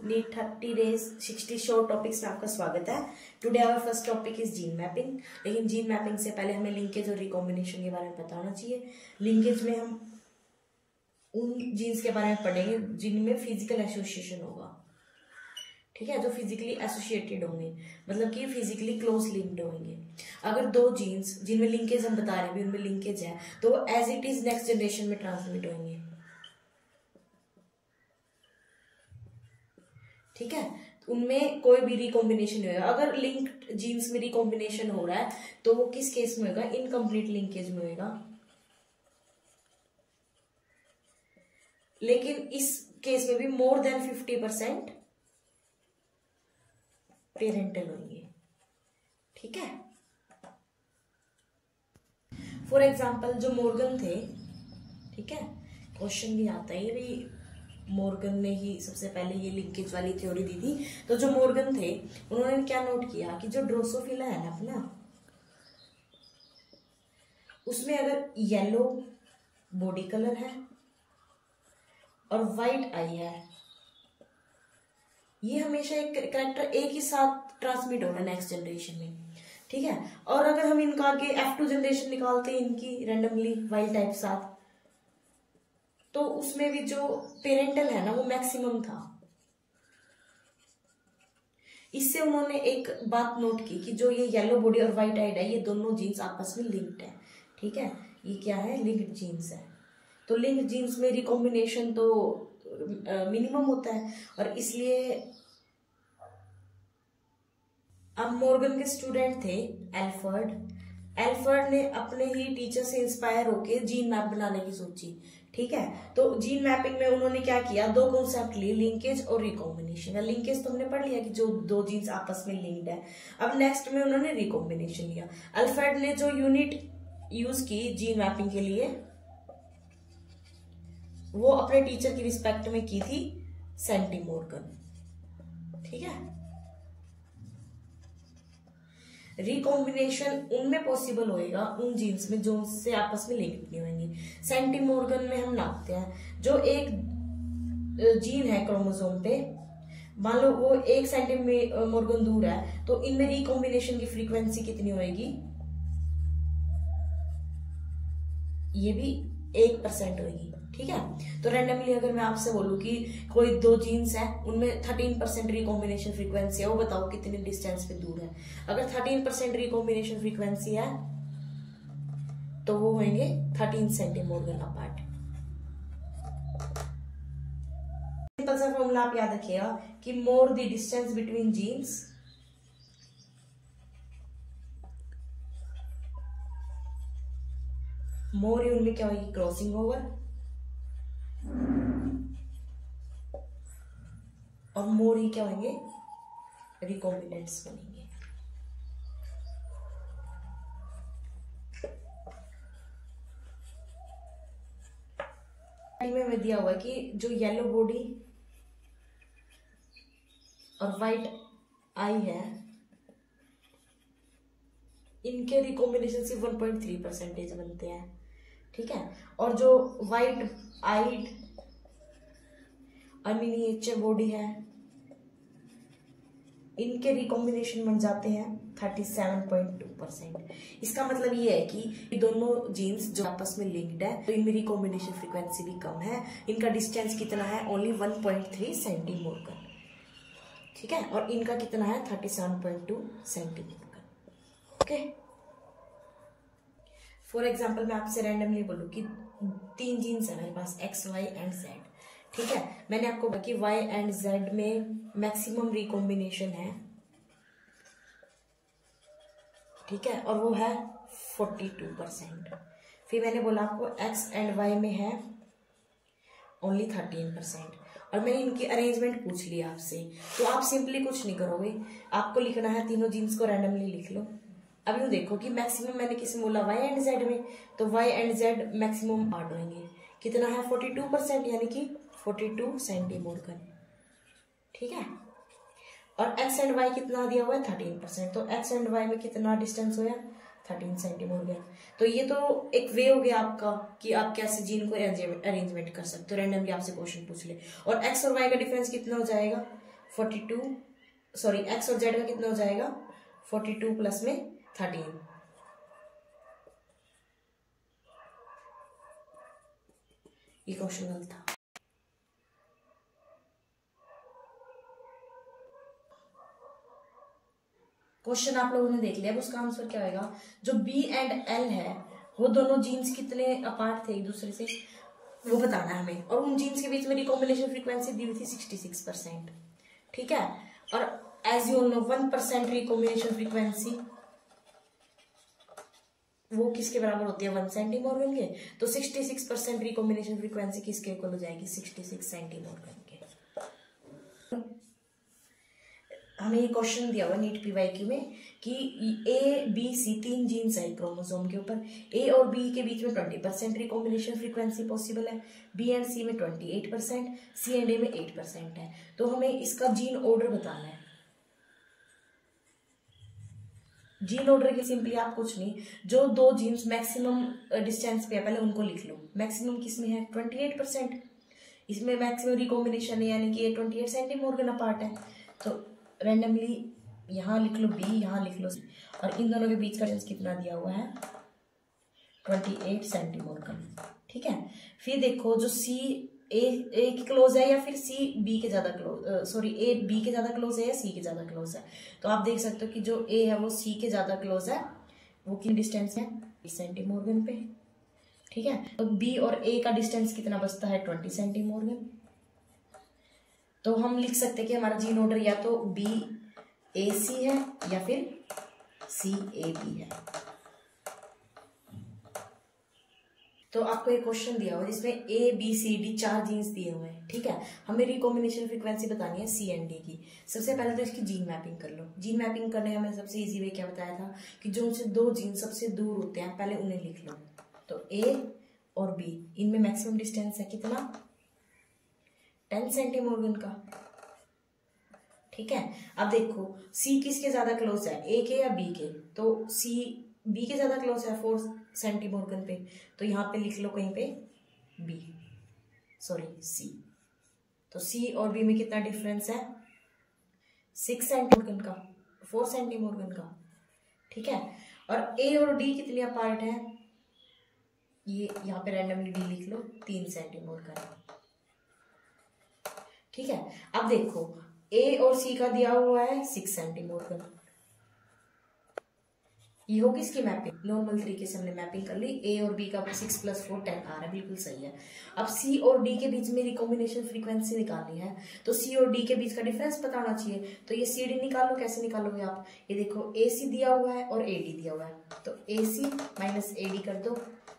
NEET 30 days 60 short topics में आपका स्वागत है। Today our first topic is gene mapping. लेकिन जीन मैपिंग से पहले हमें लिंकेज और रिकॉम्बिनेशन के बारे में पता होना चाहिए। लिंकेज में हम उन जीन्स के बारे में पढ़ेंगे जिनमें फिजिकल एसोसिएशन होगा, ठीक है, जो फिजिकली एसोसिएटेड होंगे, मतलब कि फिजिकली क्लोज लिंक्ड होंगे। अगर दो जीन्स जिनमें लिंकेज हम बता रहे हैं उनमें लिंकेज है तो as it is next generation में ट्रांसमिट होंगे, ठीक है। उनमें कोई भी रिकॉम्बिनेशन नहीं होगा। अगर लिंक्ड जीन्स में रिकॉम्बिनेशन हो रहा है तो वो किस केस में होगा? इनकम्प्लीट लिंकेज में होगा। लेकिन इस केस में भी मोर देन 50% पेरेंटल होंगे, ठीक है। फॉर एग्जाम्पल जो मॉर्गन थे, ठीक है, क्वेश्चन भी आता है, ये भी मॉर्गन ने ही सबसे पहले ये लिंकेज वाली थ्योरी दी थी। तो जो मॉर्गन थे उन्होंने क्या नोट किया कि जो ड्रोसोफिला है ना अपना, उसमें अगर येलो बॉडी कलर है और वाइट आई है, ये हमेशा एक कैरेक्टर एक ही साथ ट्रांसमिट होगा नेक्स्ट जनरेशन में, ठीक है। और अगर हम इनका आगे F2 जनरेशन निकालते हैं इनकी रैंडमली वाइल्ड टाइप साथ, तो उसमें भी जो पेरेंटल है ना वो मैक्सिमम था। इससे उन्होंने एक बात नोट की कि जो ये येलो बॉडी और व्हाइट आइड है ये दोनों जीन्स आपस में लिंक्ड है, ठीक है। ये क्या है? लिंक्ड जीन्स है। तो लिंक्ड जीन्स में रिकॉम्बिनेशन तो मिनिमम होता है और इसलिए अब मॉर्गन के स्टूडेंट थे एल्फर्ड ने अपने ही टीचर से इंस्पायर होकर जीन मैप बनाने की सोची, ठीक है। तो जीन मैपिंग में उन्होंने क्या किया? दो कॉन्सेप्ट लिए, लिंकेज और रिकॉम्बिनेशन। लिंकेज तो हमने पढ़ लिया कि जो दो जीन्स आपस में लिंक्ड है। अब नेक्स्ट में उन्होंने रिकॉम्बिनेशन लिया। एल्फर्ड ने जो यूनिट यूज की जीन मैपिंग के लिए वो अपने टीचर की रिस्पेक्ट में की थी, सेंटीमॉर्गन, ठीक है। रिकॉम्बिनेशन उनमें पॉसिबल होएगा उन जीन्स में जो से आपस में लिंक्ड नहीं होंगे। सेंटीमॉर्गन में हम नापते हैं जो एक जीन है क्रोमोसोम पे, मान लो वो 1 सेंटीमॉर्गन दूर है, तो इनमें रिकॉम्बिनेशन की फ्रीक्वेंसी कितनी होएगी? ये भी 1% होगी, ठीक है। तो रैंडमली अगर मैं आपसे बोलूं कि कोई दो जीन्स है उनमें 13% रिकॉम्बिनेशन फ्रीक्वेंसी है, वो बताओ कितने डिस्टेंस पे दूर है। अगर 13% रिकॉम्बिनेशन फ्रीक्वेंसी है तो वो होंगे 13 सेंटीमॉर्गन अपार्ट। सिंपल सा फॉर्मूला आप याद रखिएगा कि more the distance between genes, more उनमें क्या होगी? क्रॉसिंग ओवर, और मोर ही क्या होंगे? रिकॉम्बिनेंट्स बनेंगे। में हमें दिया हुआ है कि जो येलो बॉडी और वाइट आई है इनके रिकॉम्बिनेशन से 1.3% बनते हैं, ठीक है। और जो वाइट आइड मिनिएचर बॉडी है इनके रिकॉम्बिनेशन बन जाते हैं 37.2%। इसका मतलब ये है कि दोनों जीन्स जो आपस में लिंक्ड है तो इनमें रिकॉम्बिनेशन फ्रीक्वेंसी भी कम है। इनका डिस्टेंस कितना है? ओनली 1.3 सेंटीमॉर्गन, ठीक है। और इनका कितना है? 37.2 सेंटीमॉर्गन, ओके। फॉर एग्जाम्पल मैं आपसे रैंडमली बोलूं कि 3 जीन्स है मेरे पास, X, Y एंड Z, ठीक है। मैंने आपको कहा कि Y एंड Z में मैक्सिमम रिकॉम्बिनेशन है, ठीक है, और वो है 42%। फिर मैंने बोला आपको X एंड Y में है ओनली 13%। और मैंने इनकी अरेंजमेंट पूछ लिया आपसे, तो आप सिंपली कुछ नहीं करोगे, आपको लिखना है तीनों जीन्स को रैंडमली लिख लो। अब यूँ देखो कि मैक्सिमम मैंने किसी बोला Y एंड Z में, तो Y and Z maximum part होंगे। कितना है? 42%, यानी कि 42 सेंटीमॉर्गन, ठीक है। और X एंड Y कितना दिया हुआ है? 13%। तो X एंड Y में कितना डिस्टेंस होया? 13 सेंटीमॉर्गन। तो ये तो एक वे हो गया आपका कि आप कैसे जीन को अरेंजमेंट कर सकते हो। रैंडमली आपसे क्वेश्चन पूछ ले और X और Y का डिफरेंस कितना हो जाएगा? 42 सॉरी एक्स और जेड का कितना हो जाएगा 42 प्लस में 13। ये क्वेश्चन गलत था। क्वेश्चन आप लोगों ने देख लिया, अब उसका आंसर क्या होगा। जो बी एंड एल है वो दोनों जीन्स कितने अपार्ट थे एक दूसरे से वो बताना है हमें, और उन जीन्स के बीच में रिकॉम्बिनेशन फ्रीक्वेंसी दी हुई थी 66%। ठीक है, और as you know 1% recombination frequency वो किसके बराबर होती है 1 सेंटीमॉर्गन के। तो 66% रिकॉम्बिनेशन फ्रीक्वेंसी किसके इक्वल हो जाएगी 66 सेंटीमॉर्गन के। हमें ये क्वेश्चन दिया हुआ नीट PYQ में कि ए बी सी 3 जीन्स है क्रोमोसोम के ऊपर, ए और बी के बीच में 20% रिकॉम्बिनेशन फ्रीक्वेंसी पॉसिबल है, बी एंड सी में 28%, सी एंड ए में 8% है। तो हमें इसका जीन ऑर्डर बताना है। जीन ऑर्डर के सिंपली आप कुछ नहीं, जो दो जीन्स मैक्सिमम डिस्टेंस पे है पहले उनको लिख लो। मैक्सिमम किस में है 28%, इसमें मैक्सिमम रिकॉम्बिनेशन है यानी कि ये 28 सेंटीमॉर्गन अपार्ट है। तो रैंडमली यहाँ लिख लो बी, यहाँ लिख लो सी, और इन दोनों के बीच का डिस्टेंस कितना दिया हुआ है 28 सेंटीमॉर्गन। ठीक है, फिर देखो जो सी ए के क्लोज है या फिर सी बी के ज्यादा क्लोज, सॉरी ए बी के ज्यादा क्लोज है या सी के ज्यादा क्लोज है। तो आप देख सकते हो कि जो ए है वो सी के ज्यादा क्लोज है, वो कितनी डिस्टेंस है 20 सेंटीमॉर्गन पे। ठीक है, तो बी और ए का डिस्टेंस कितना बचता है 20 सेंटीमॉर्गन। तो हम लिख सकते हैं कि हमारा जीन ऑर्डर या तो बी ए सी है या फिर सी ए बी है। तो आपको एक क्वेश्चन दिया हुआ जिसमें A B C D 4 genes दिए हुए हैं। ठीक है, हमें रिकॉम्बिनेशन फ्रीक्वेंसी बतानी है सी एंड डी की। सबसे पहले तो इसकी जीन मैपिंग कर लो। जीन मैपिंग करने का मैंने सबसे इजी वे क्या बताया था कि जो उनसे दो जीन सबसे दूर होते हैं पहले उन्हें लिख लो। तो ए और बी इनमें मैक्सिमम डिस्टेंस है कितना 10 सेंटीमॉर्गन का। ठीक है, अब देखो सी किसके ज्यादा क्लोज है ए के या बी के। तो सी बी के ज्यादा क्लोज है 4 सेंटीमॉर्गन पे, तो यहाँ पे लिख लो कहीं पे बी सॉरी सी। तो सी और बी में कितना डिफरेंस है 6 सेंटीमॉर्गन का 4 सेंटीमॉर्गन का। ठीक है, और ए और डी कितने अपार्ट है ये यहाँ पे रैंडमली डी लिख लो 3 सेंटीमॉर्गन। ठीक है, अब देखो ए और सी का दिया हुआ है 6 सेंटीमॉर्गन। ये होगी इसकी मैपिंग, नॉर्मल तरीके से हमने मैपिंग कर ली। ए और बी का 6 + 4 10 आ रहा है, बिल्कुल सही है। अब सी और डी के बीच में रिकॉम्बिनेशन फ्रीक्वेंसी निकालनी है, तो सी और डी के बीच का डिफरेंस पता होना चाहिए। तो ये सी डी निकालो, कैसे निकालोगे आप, ये देखो ए सी दिया हुआ है और ए डी दिया हुआ है, तो ए सी माइनस ए डी कर दो,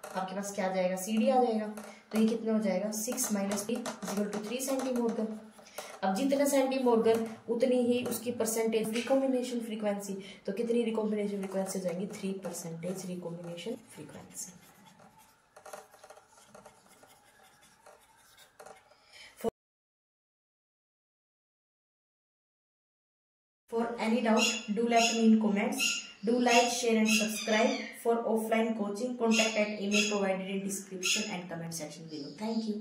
आपके पास क्या आ जाएगा सी डी आ जाएगा। तो ये कितना हो जाएगा 6 - 3 = 3 सेंटीमॉर्गन। अब जितना सेंटीमॉर्गन उतनी ही उसकी परसेंटेज रिकॉम्बिनेशन फ्रीक्वेंसी। तो कितनी रिकॉम्बिनेशन फ्रीक्वेंसी हो जाएंगी 3% recombination frequency. For any doubt, do let me in comments. Do like, share and subscribe. For offline coaching, contact at email provided in description and comment section below. Thank you.